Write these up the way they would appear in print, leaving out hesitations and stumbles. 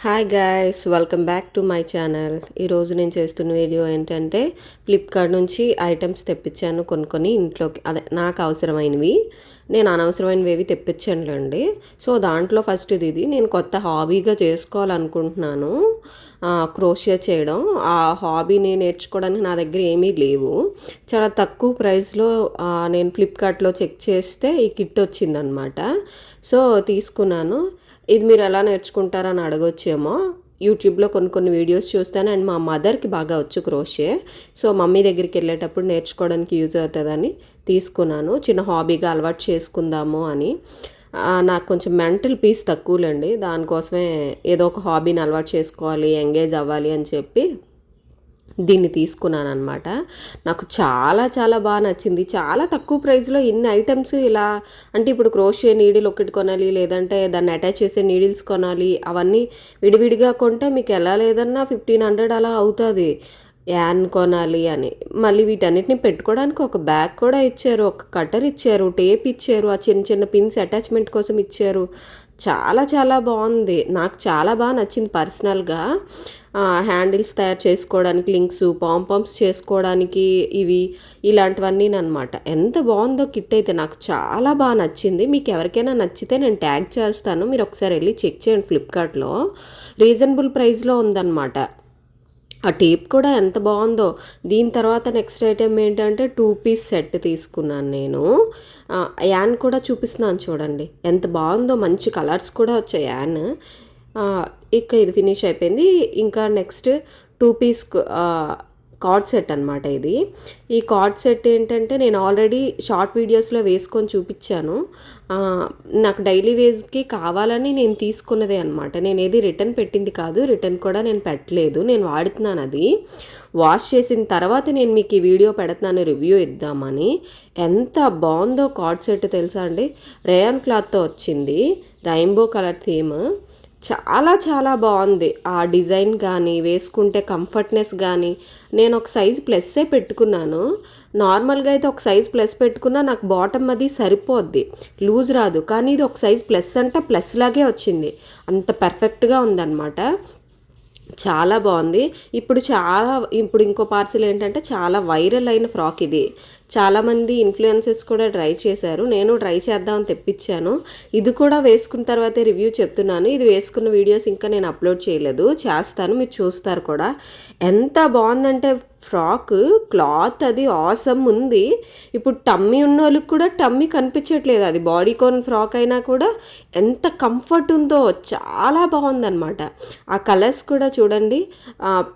Hi guys, welcome back to my channel. ఈరోజు నేను చేస్తున్న వీడియో ఏంటంటే ఫ్లిప్కార్ట్ నుంచి ఐటమ్స్ తెప్పించాను కొన్ని ఇంట్లోకి. అదే నాకు అవసరమైనవి, నేను అనవసరమైనవి ఏవి తెప్పించానులేండి. సో దాంట్లో ఫస్ట్ ఇది నేను కొత్త హాబీగా చేసుకోవాలనుకుంటున్నాను, క్రోషియా చేయడం. ఆ హాబీని నేర్చుకోవడానికి నా దగ్గర ఏమీ లేవు. చాలా తక్కువ ప్రైస్లో నేను ఫ్లిప్కార్ట్లో చెక్ చేస్తే ఈ కిట్ వచ్చిందనమాట. సో తీసుకున్నాను. ఇది మీరు ఎలా నేర్చుకుంటారని అడగొచ్చేమో. యూట్యూబ్లో కొన్ని వీడియోస్ చూస్తాను, అండ్ మా మదర్కి బాగా వచ్చు క్రోషే. సో మమ్మీ దగ్గరికి వెళ్ళేటప్పుడు నేర్చుకోవడానికి యూజ్ అవుతుందని తీసుకున్నాను. చిన్న హాబీగా అలవాటు చేసుకుందాము అని. నాకు కొంచెం మెంటల్ పీస్ తక్కువలేండి, దానికోసమే ఏదో ఒక హాబీని అలవాటు చేసుకోవాలి, ఎంగేజ్ అవ్వాలి అని చెప్పి దీన్ని తీసుకున్నాను అనమాట. నాకు చాలా చాలా బాగా నచ్చింది. చాలా తక్కువ ప్రైస్లో ఇన్ని ఐటమ్స్ ఇలా, అంటే ఇప్పుడు క్రోషియా నీడిల్ ఒకటి కొనాలి, లేదంటే దాన్ని అటాచ్ చేసే నీడిల్స్ కొనాలి, అవన్నీ విడివిడిగా కొంటే మీకు ఎలా లేదన్నా 1500 అలా అవుతుంది. యాన్ కొనాలి అని మళ్ళీ వీటన్నిటిని పెట్టుకోవడానికి ఒక బ్యాగ్ కూడా ఇచ్చారు, ఒక కటర్ ఇచ్చారు, టేప్ ఇచ్చారు, ఆ చిన్న చిన్న పిన్స్ అటాచ్మెంట్ కోసం ఇచ్చారు. చాలా చాలా బాగుంది, నాకు చాలా బాగా నచ్చింది పర్సనల్గా. హ్యాండిల్స్ తయారు చేసుకోవడానికి, లింక్స్, పాంపామ్స్ చేసుకోవడానికి ఇవి ఇలాంటివన్నీ అనమాట. ఎంత బాగుందో కిట్ అయితే నాకు చాలా బాగా నచ్చింది. మీకు ఎవరికైనా నచ్చితే నేను ట్యాగ్ చేస్తాను, మీరు ఒకసారి వెళ్ళి చెక్ చేయండి. ఫ్లిప్కార్ట్లో రీజనబుల్ ప్రైస్లో ఉందన్నమాట. ఆ టేప్ కూడా ఎంత బాగుందో. దీని తర్వాత నెక్స్ట్ ఐటెం ఏంటంటే 2 పీస్ సెట్ తీసుకున్నాను నేను. యాన్ కూడా చూపిస్తున్నాను చూడండి, ఎంత బాగుందో. మంచి కలర్స్ కూడా వచ్చాయి యాన్. ఇక ఇది ఫినిష్ అయిపోయింది. ఇంకా నెక్స్ట్ 2 పీస్ కార్డ్ సెట్ అనమాట ఇది. ఈ కార్డ్ సెట్ ఏంటంటే నేను ఆల్రెడీ షార్ట్ వీడియోస్లో వేసుకొని చూపించాను. నాకు డైలీ వేస్కి కావాలని నేను తీసుకున్నదే అనమాట. నేను ఏది రిటర్న్ పెట్టింది కాదు, రిటర్న్ కూడా నేను పెట్టలేదు, నేను వాడుతున్నాను. అది వాష్ చేసిన తర్వాత నేను మీకు ఈ వీడియో పెడుతున్నాను, రివ్యూ ఇద్దామని. ఎంత బాగుందో కార్డ్ సెట్ తెలుసా అండి. రేయాన్ క్లాత్తో వచ్చింది, రెయిన్బో కలర్ థీమ్. చాలా చాలా బాగుంది. ఆ డిజైన్ కానీ, వేసుకుంటే కంఫర్ట్నెస్ కానీ. నేను ఒక సైజ్ ప్లస్సే పెట్టుకున్నాను. నార్మల్గా అయితే ఒక సైజ్ ప్లస్ పెట్టుకున్నా నాకు బాటమ్ అది సరిపోద్ది, లూజ్ రాదు. కానీ ఇది ఒక సైజ్ ప్లస్ అంటే ప్లస్ లాగే వచ్చింది, అంత పర్ఫెక్ట్గా ఉందన్నమాట. చాలా బాగుంది. ఇప్పుడు ఇంకో పార్సిల్ ఏంటంటే చాలా వైరల్ అయిన ఫ్రాక్ ఇది. చాలామంది ఇన్ఫ్లుయెన్సర్స్ కూడా ట్రై చేశారు, నేను ట్రై చేద్దామని తెప్పించాను. ఇది కూడా వేసుకున్న తర్వాతే రివ్యూ చెప్తున్నాను. ఇది వేసుకున్న వీడియోస్ ఇంకా నేను అప్లోడ్ చేయలేదు, చేస్తాను, మీరు చూస్తారు కూడా. ఎంత బాగుందంటే ఫ్రాక్ క్లాత్ అది ఆసమ్ ఉంది. ఇప్పుడు టమ్మీ ఉన్న వాళ్ళకి కూడా టమ్మీ కనిపించట్లేదు, అది బాడీకాన్ ఫ్రాక్ అయినా కూడా ఎంత కంఫర్ట్ ఉందో. చాలా బాగుందన్నమాట. ఆ కలర్స్ కూడా చూడండి,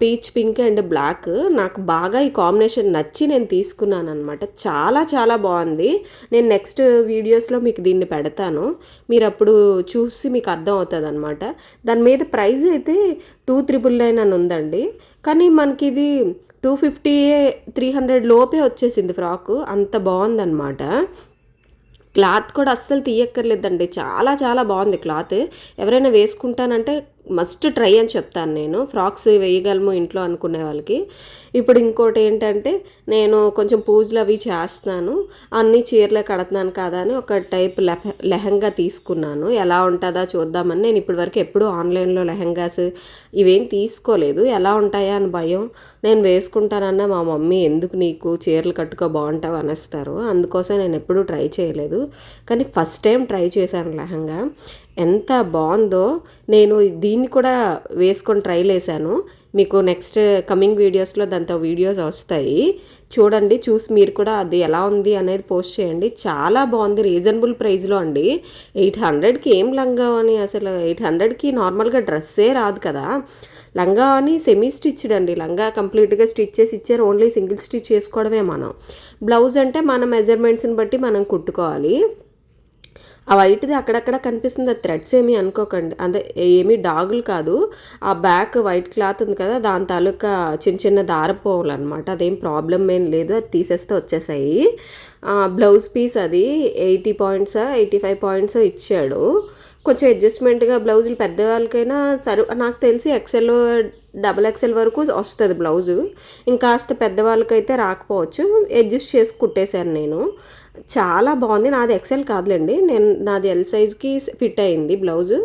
పీచ్ పింక్ అండ్ బ్లాక్. నాకు బాగా ఈ కాంబినేషన్ నచ్చి నేను తీసుకున్నాను అనమాట. చాలా చాలా బాగుంది. నేను నెక్స్ట్ వీడియోస్లో మీకు దీన్ని పెడతాను, మీరు అప్పుడు చూసి మీకు అర్థం అవుతుంది అనమాట. దాని మీద ప్రైస్ అయితే 2,999 అని ఉందండి, కానీ మనకి ఇది 250, 300 లోపే వచ్చేసింది ఫ్రాకు. అంత బాగుందన్నమాట. క్లాత్ కూడా అస్సలు తీయక్కర్లేదండి, చాలా చాలా బాగుంది క్లాత్. ఎవరైనా వేసుకుంటానంటే మస్ట్ ట్రై అని చెప్తాను నేను. ఫ్రాక్స్ వేయగలము ఇంట్లో అనుకునే వాళ్ళకి. ఇప్పుడు ఇంకోటి ఏంటంటే, నేను కొంచెం పూజలు అవి చేస్తున్నాను, అన్ని చీరలే కడుతున్నాను కదా అని ఒక టైప్ లెహంగా తీసుకున్నాను. ఎలా ఉంటుందా చూద్దామని. నేను ఇప్పటివరకు ఎప్పుడూ ఆన్లైన్లో లెహంగాస్ ఇవేం తీసుకోలేదు, ఎలా ఉంటాయా అని భయం. నేను వేసుకుంటానన్నా మా మమ్మీ ఎందుకు నీకు, చీరలు కట్టుకో బాగుంటావు అనేస్తారు, అందుకోసం నేను ఎప్పుడూ ట్రై చేయలేదు. కానీ ఫస్ట్ టైం ట్రై చేశాను లెహంగా. ఎంత బాగుందో. నేను దీన్ని కూడా వేసుకొని ట్రైల్ వేసాను. మీకు నెక్స్ట్ కమింగ్ వీడియోస్లో దాంతో వీడియోస్ వస్తాయి, చూడండి. చూసి మీరు కూడా అది ఎలా ఉంది అనేది పోస్ట్ చేయండి. చాలా బాగుంది, రీజనబుల్ ప్రైస్లో అండి. 800కి ఏం లంగా అని, అసలు 800కి నార్మల్గా డ్రెస్సే రాదు కదా. లంగా అని సెమీ స్టిచ్డ్ అండి, లంగా కంప్లీట్గా స్టిచ్ చేసి ఇచ్చారు, ఓన్లీ సింగిల్ స్టిచ్ చేసుకోవడమే మనం. బ్లౌజ్ అంటే మన మెజర్మెంట్స్ని బట్టి మనం కుట్టుకోవాలి. ఆ వైట్ది అక్కడక్కడ కనిపిస్తుంది, అది థ్రెడ్స్ ఏమీ అనుకోకండి, అదే ఏమీ డాగులు కాదు. ఆ బ్యాక్ వైట్ క్లాత్ ఉంది కదా, దాని తాలూకా చిన్న చిన్న దారపోవులు అనమాట. అదేం ప్రాబ్లం ఏం లేదు, అది తీసేస్తే వచ్చేసాయి. బ్లౌజ్ పీస్ అది 80 పాయింట్స్ 85 పాయింట్స్ ఇచ్చాడు. కొంచెం అడ్జస్ట్మెంట్గా బ్లౌజులు పెద్దవాళ్ళకైనా నాకు తెలిసి XL, XXL వరకు వస్తుంది బ్లౌజు. ఇంకాస్త పెద్దవాళ్ళకైతే రాకపోవచ్చు, అడ్జస్ట్ చేసి కుట్టేశాను నేను. చాలా బాగుంది. నాది XL కాదులేండి, నాది L సైజ్కి ఫిట్ అయింది బ్లౌజు.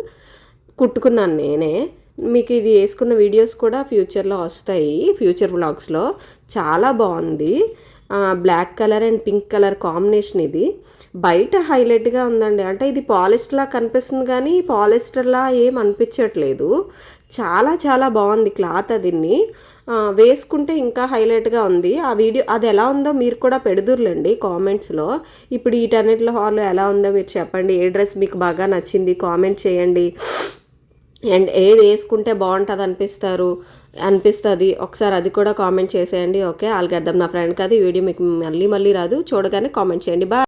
కుట్టుకున్నాను నేనే. మీకు ఇది వేసుకున్న వీడియోస్ కూడా ఫ్యూచర్లో వస్తాయి, ఫ్యూచర్ వ్లాగ్స్లో. చాలా బాగుంది. Black colour and pink colour combination ఇది. బయట హైలైట్గా ఉందండి. అంటే ఇది పాలిస్టర్లా కనిపిస్తుంది కానీ పాలిస్టర్లా ఏం అనిపించట్లేదు. చాలా చాలా బాగుంది క్లాత్. దీన్ని వేసుకుంటే ఇంకా హైలైట్గా ఉంది. ఆ వీడియో అది ఎలా ఉందో మీరు కూడా పెడుదురులేండి కామెంట్స్లో. ఇప్పుడు వీటన్నిటిలో హాల్లో ఎలా ఉందో మీరు చెప్పండి. ఏ డ్రెస్ మీకు బాగా నచ్చింది కామెంట్ చేయండి. అండ్ ఏది వేసుకుంటే బాగుంటుంది అనిపిస్తుంది ఒకసారి అది కూడా కామెంట్ చేసేయండి. ఓకే, ఆల్గేద్దాం. నా ఫ్రెండ్ కాదు, ఈ వీడియో మీకు మళ్ళీ రాదు, చూడగానే కామెంట్ చేయండి. బాయ్.